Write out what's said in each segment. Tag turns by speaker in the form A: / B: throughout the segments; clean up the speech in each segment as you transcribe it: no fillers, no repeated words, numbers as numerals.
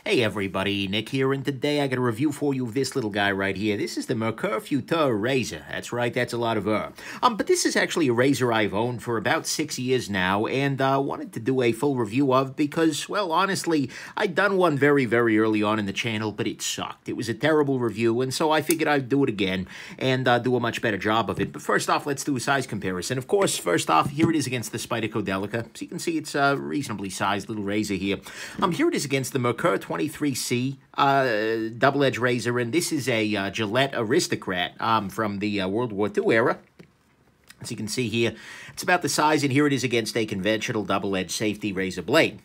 A: Hey everybody, Nick here, and today I got a review for you of this little guy right here. This is the Merkur Futur razor. That's right, that's a lot of but this is actually a razor I've owned for about 6 years now, and wanted to do a full review of because, well, honestly, I'd done one very, very early on in the channel, but it sucked. It was a terrible review, and so I figured I'd do it again and do a much better job of it. But first off, let's do a size comparison. Of course, first off, here it is against the Spyderco. So you can see it's a reasonably sized little razor here. Here it is against the Merkur 23C double-edged razor, and this is a Gillette Aristocrat from the World War II era. As you can see here, it's about the size, and here it is against a conventional double-edged safety razor blade.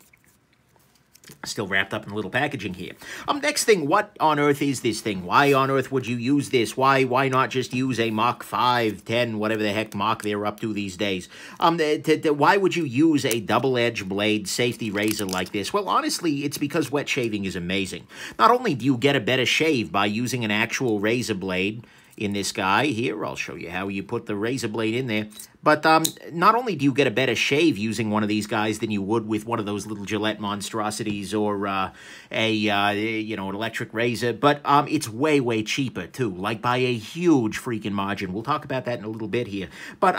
A: Still wrapped up in a little packaging here. Next thing, what on earth is this thing? Why on earth would you use this? Why not just use a Mach 5, 10, whatever the heck Mach they're up to these days? Why would you use a double-edged blade safety razor like this? Well, honestly, it's because wet shaving is amazing. Not only do you get a better shave by using an actual razor blade in this guy here, I'll show you how you put the razor blade in there. But not only do you get a better shave using one of these guys than you would with one of those little Gillette monstrosities or an electric razor, but it's way, way cheaper too, like by a huge freaking margin. We'll talk about that in a little bit here. But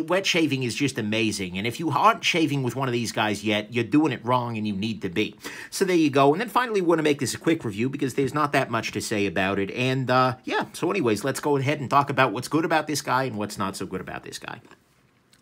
A: wet shaving is just amazing, and if you aren't shaving with one of these guys yet, you're doing it wrong, and you need to be. So there you go. And then finally, we want to make this a quick review because there's not that much to say about it. And yeah, so anyways, let's go ahead and talk about what's good about this guy and what's not so good about this guy.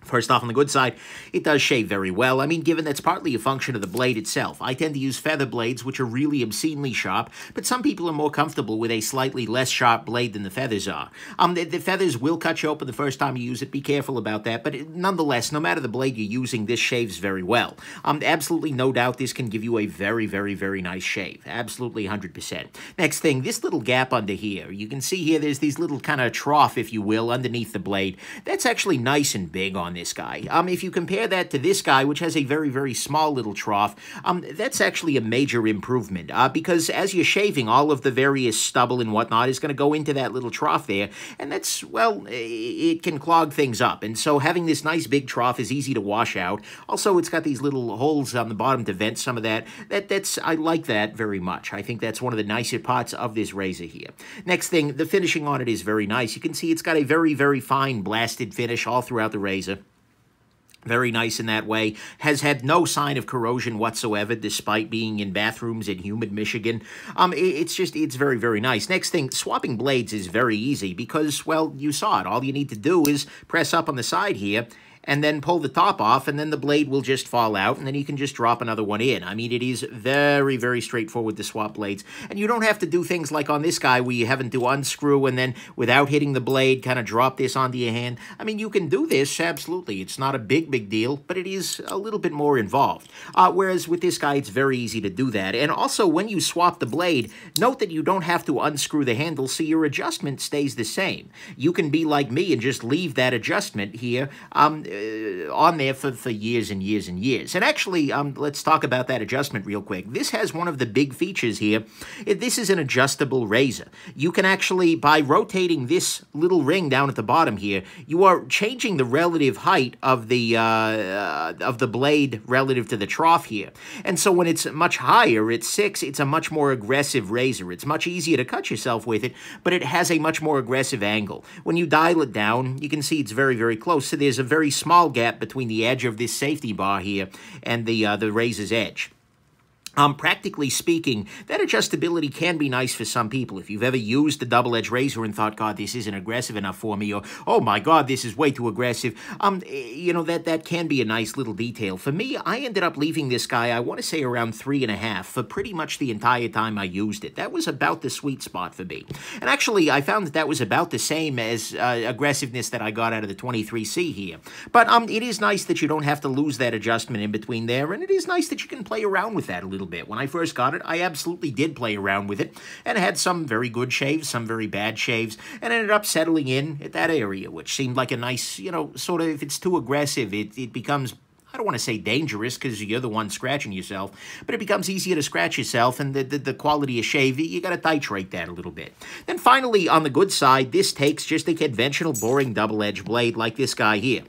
A: First off, on the good side, it does shave very well. I mean, given that's partly a function of the blade itself. I tend to use feather blades, which are really obscenely sharp, but some people are more comfortable with a slightly less sharp blade than the feathers are. The feathers will cut you open the first time you use it. Be careful about that, but nonetheless, no matter the blade you're using, this shaves very well. Absolutely no doubt this can give you a very, very, very nice shave. Absolutely 100%. Next thing, this little gap under here. You can see here there's these little kind of trough, if you will, underneath the blade. That's actually nice and big on this guy. If you compare that to this guy, which has a very, very small little trough, that's actually a major improvement because as you're shaving, all of the various stubble and whatnot is going to go into that little trough there, and that's, well, it can clog things up, and so having this nice big trough is easy to wash out. Also, it's got these little holes on the bottom to vent some of that. I like that very much. I think that's one of the nicer parts of this razor here. Next thing, the finishing on it is very nice. You can see it's got a very, very fine blasted finish all throughout the razor. Very nice in that way. Has had no sign of corrosion whatsoever, despite being in bathrooms in humid Michigan. It's very, very nice. Next thing, swapping blades is very easy because, well, you saw it. All you need to do is press up on the side here and then pull the top off, and then the blade will just fall out, and then you can just drop another one in. I mean, it is very, very straightforward to swap blades, and you don't have to do things like on this guy where you having to unscrew and then, without hitting the blade, kind of drop this onto your hand. I mean, you can do this, absolutely. It's not a big deal, but it is a little bit more involved. Whereas with this guy, it's very easy to do that. And also, when you swap the blade, note that you don't have to unscrew the handle, so your adjustment stays the same. You can be like me and just leave that adjustment here on there for years and years and years. And actually, let's talk about that adjustment real quick. This has one of the big features here. This is an adjustable razor. You can actually, by rotating this little ring down at the bottom here, you are changing the relative height of the blade relative to the trough here. And so when it's much higher, it's 6, it's a much more aggressive razor. It's much easier to cut yourself with it, but it has a much more aggressive angle. When you dial it down, you can see it's very, very close. So there's a very small gap between the edge of this safety bar here and the razor's edge. Practically speaking, that adjustability can be nice for some people. If you've ever used a double-edged razor and thought, God, this isn't aggressive enough for me, or, oh my God, this is way too aggressive, you know, that can be a nice little detail. For me, I ended up leaving this guy, I want to say around 3.5 for pretty much the entire time I used it. That was about the sweet spot for me. And actually, I found that was about the same as aggressiveness that I got out of the 23C here. But it is nice that you don't have to lose that adjustment in between there, and it is nice that you can play around with that a little bit. When I first got it, I absolutely did play around with it and had some very good shaves, some very bad shaves, and ended up settling in at that area, which seemed like a nice, you know, sort of, if it's too aggressive, it becomes, I don't want to say dangerous because you're the one scratching yourself, but it becomes easier to scratch yourself, and the quality of shave, you got to titrate that a little bit. Then finally, on the good side, this takes just a conventional boring double-edged blade like this guy here.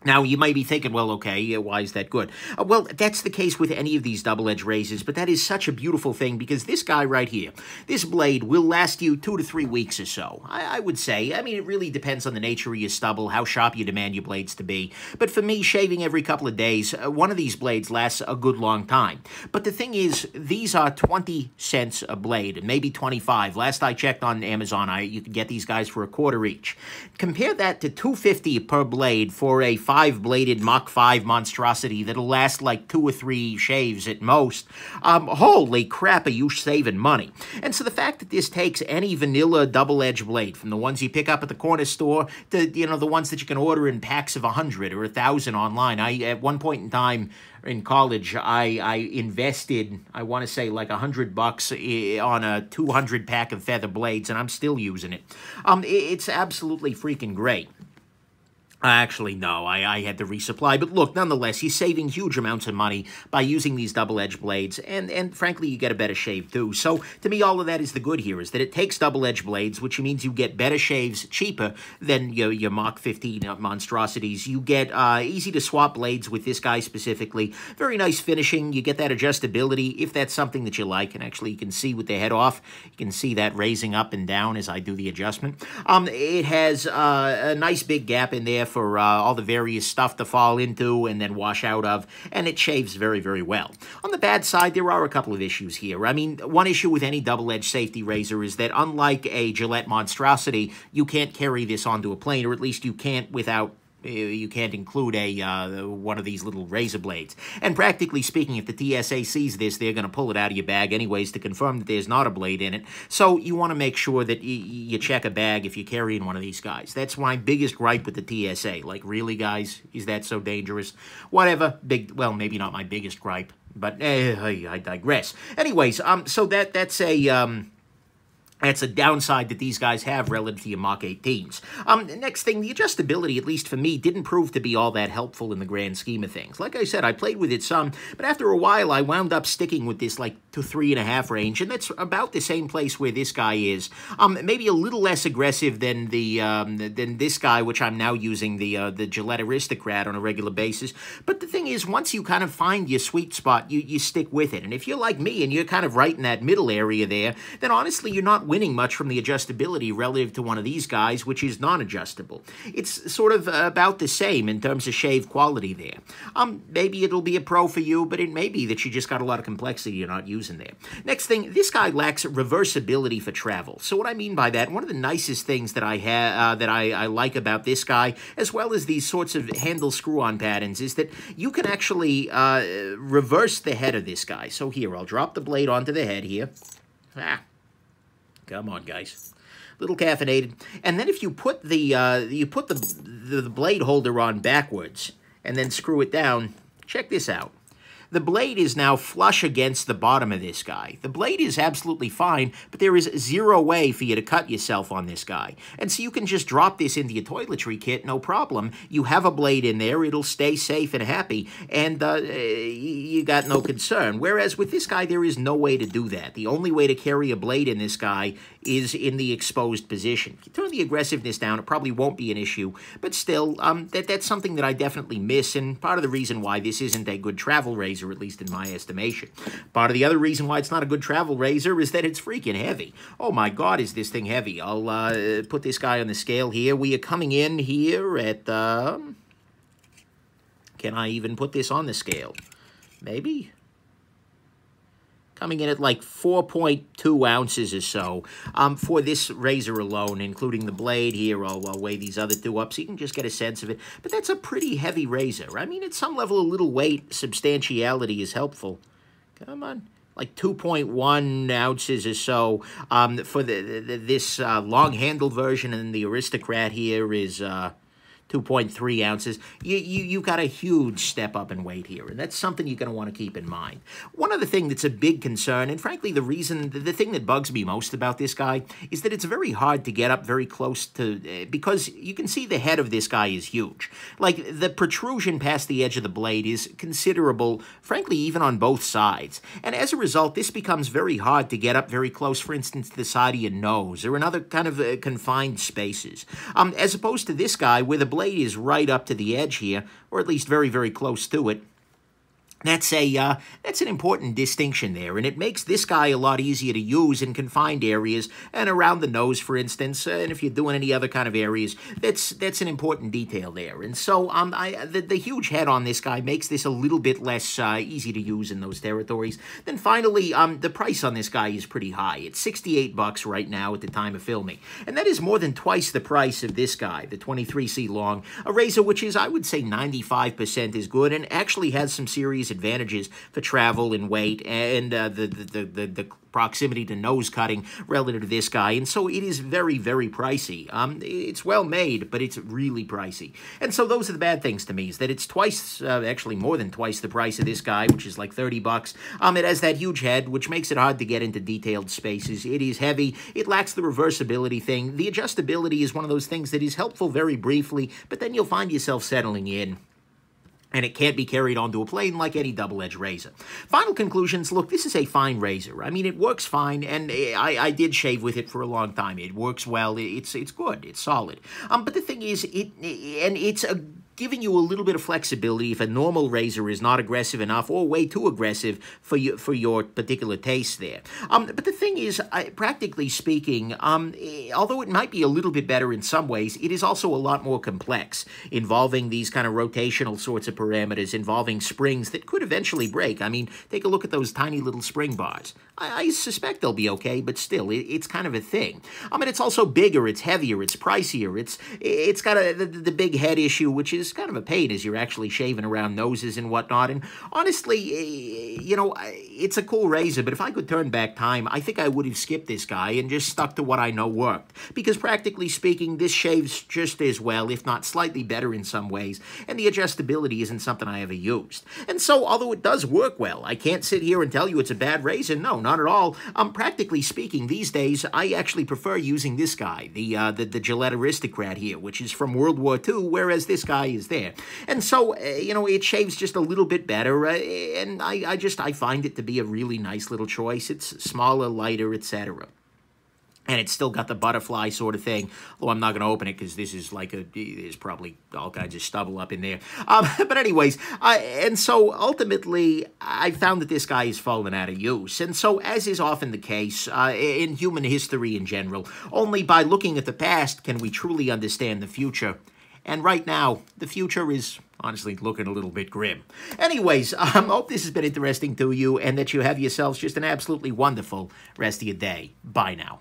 A: Now, you might be thinking, well, okay, why is that good? Well, that's the case with any of these double-edged razors, but that is such a beautiful thing because this guy right here, this blade will last you 2 to 3 weeks or so, I would say. I mean, it really depends on the nature of your stubble, how sharp you demand your blades to be. But for me, shaving every couple of days, one of these blades lasts a good long time. But the thing is, these are 20 cents a blade, maybe 25. Last I checked on Amazon, you could get these guys for $1 each. Compare that to $2.50 per blade for a 5-bladed Mach 5 monstrosity that'll last like 2 or 3 shaves at most. Holy crap, are you saving money? And so the fact that this takes any vanilla double-edged blade, from the ones you pick up at the corner store to, the ones that you can order in packs of 100 or 1,000 online. At one point in time in college, I invested, I want to say, like $100 on a 200 pack of feather blades, and I'm still using it. It's absolutely freaking great. Actually, no, I had to resupply. But look, nonetheless, you're saving huge amounts of money by using these double-edged blades. And frankly, you get a better shave, too. So, to me, all of that is the good here, is that it takes double-edged blades, which means you get better shaves cheaper than your Mach 15 monstrosities. You get easy-to-swap blades with this guy specifically. Very nice finishing. You get that adjustability, if that's something that you like. And actually, you can see with the head off, you can see that raising up and down as I do the adjustment. It has a nice big gap in there for all the various stuff to fall into and then wash out of, and it shaves very, very well. On the bad side, there are a couple of issues here. I mean, one issue with any double-edged safety razor is that unlike a Gillette monstrosity, you can't carry this onto a plane, or at least you can't without you can't include one of these little razor blades. And practically speaking, if the TSA sees this, they're going to pull it out of your bag anyways to confirm that there's not a blade in it. So you want to make sure that you check a bag if you're carrying one of these guys. That's my biggest gripe with the TSA. Like, really, guys? Is that so dangerous? Whatever. Well, maybe not my biggest gripe, but I digress. Anyways, so that's a... That's a downside that these guys have relative to your Mach 18s. Next thing, the adjustability, at least for me, didn't prove to be all that helpful in the grand scheme of things. Like I said, I played with it some, but after a while, I wound up sticking with this like to 3.5 range, and that's about the same place where this guy is. Maybe a little less aggressive than than this guy, which I'm now using, the Gillette Aristocrat on a regular basis. But the thing is, once you kind of find your sweet spot, you stick with it. And if you're like me and you're kind of right in that middle area there, then honestly, you're not winning much from the adjustability relative to one of these guys, which is non-adjustable. It's sort of about the same in terms of shave quality there. Maybe it'll be a pro for you, but it may be that you just got a lot of complexity you're not using there. Next thing, this guy lacks reversibility for travel. So what I mean by that, one of the nicest things that I like about this guy, as well as these sorts of handle screw-on patterns, is that you can actually reverse the head of this guy. So here, I'll drop the blade onto the head here. Come on, guys. Little caffeinated. And then if you put the blade holder on backwards and then screw it down, check this out. The blade is now flush against the bottom of this guy. The blade is absolutely fine, but there is zero way for you to cut yourself on this guy. And so you can just drop this into your toiletry kit, no problem. You have a blade in there, it'll stay safe and happy, and you got no concern. Whereas with this guy, there is no way to do that. The only way to carry a blade in this guy is in the exposed position. If you turn the aggressiveness down, it probably won't be an issue, but still, that's something that I definitely miss, and part of the reason why this isn't a good travel razor, at least in my estimation. Part of the other reason why it's not a good travel razor is that it's freaking heavy. Oh my God, is this thing heavy. I'll put this guy on the scale here. We are coming in here at, can I even put this on the scale? Maybe? Coming in at like 4.2 ounces or so for this razor alone, including the blade here. I'll weigh these other two up so you can just get a sense of it. But that's a pretty heavy razor. I mean, at some level, a little weight substantiality is helpful. Come on. Like 2.1 ounces or so for this long-handled version, and the Aristocrat here is 2.3 ounces. You've got a huge step up in weight here, and that's something you're going to want to keep in mind. One other thing that's a big concern, and frankly the thing that bugs me most about this guy, is that it's very hard to get up very close to, because you can see the head of this guy is huge. Like, the protrusion past the edge of the blade is considerable, frankly, even on both sides. And as a result, this becomes very hard to get up very close, for instance, to the side of your nose, or in other kind of confined spaces. As opposed to this guy, where the blade blade is right up to the edge here, or at least very, very close to it. That's an important distinction there, and it makes this guy a lot easier to use in confined areas and around the nose, for instance. And if you're doing any other kind of areas, that's an important detail there. And so, the huge head on this guy makes this a little bit less easy to use in those territories. Then finally, the price on this guy is pretty high. It's $68 right now at the time of filming, and that is more than twice the price of this guy, the 23C long, a razor which is, I would say, 95% is good and actually has some serious advantages for travel and weight and the proximity to nose cutting relative to this guy, and so it is very, very pricey. It's well made, but it's really pricey. And so those are the bad things to me, is that it's twice, actually more than twice the price of this guy, which is like $30. It has that huge head, which makes it hard to get into detailed spaces. It is heavy. It lacks the reversibility thing. The adjustability is one of those things that is helpful very briefly, but then you'll find yourself settling in, and it can't be carried onto a plane like any double-edged razor. Final conclusions, look, this is a fine razor. I mean, it works fine, and I did shave with it for a long time. It works well. It's good. It's solid. But the thing is, it's giving you a little bit of flexibility if a normal razor is not aggressive enough or way too aggressive for your particular taste there. But the thing is, practically speaking, although it might be a little bit better in some ways, it is also a lot more complex, involving these kind of rotational sorts of parameters, involving springs that could eventually break. I mean, take a look at those tiny little spring bars. I suspect they'll be okay, but still, it's kind of a thing. And it's also bigger, it's heavier, it's pricier, it's got the big head issue, which is kind of a pain as you're actually shaving around noses and whatnot. And honestly, it's a cool razor, but if I could turn back time, I think I would have skipped this guy and just stuck to what I know worked. Because practically speaking, this shaves just as well, if not slightly better in some ways, and the adjustability isn't something I ever used. And so, although it does work well, I can't sit here and tell you it's a bad razor. No, not at all. Practically speaking, these days, I actually prefer using this guy, the Gillette Aristocrat here, which is from World War II, whereas this guy is there. And so, it shaves just a little bit better, and I find it to be a really nice little choice. It's smaller, lighter, etc. And it's still got the butterfly sort of thing, although I'm not going to open it because this is like there's probably all kinds of stubble up in there. But anyways, and so ultimately, I found that this guy has fallen out of use. And so, as is often the case in human history in general, only by looking at the past can we truly understand the future. And right now, the future is honestly looking a little bit grim. Anyways, I hope this has been interesting to you and that you have yourselves just an absolutely wonderful rest of your day. Bye now.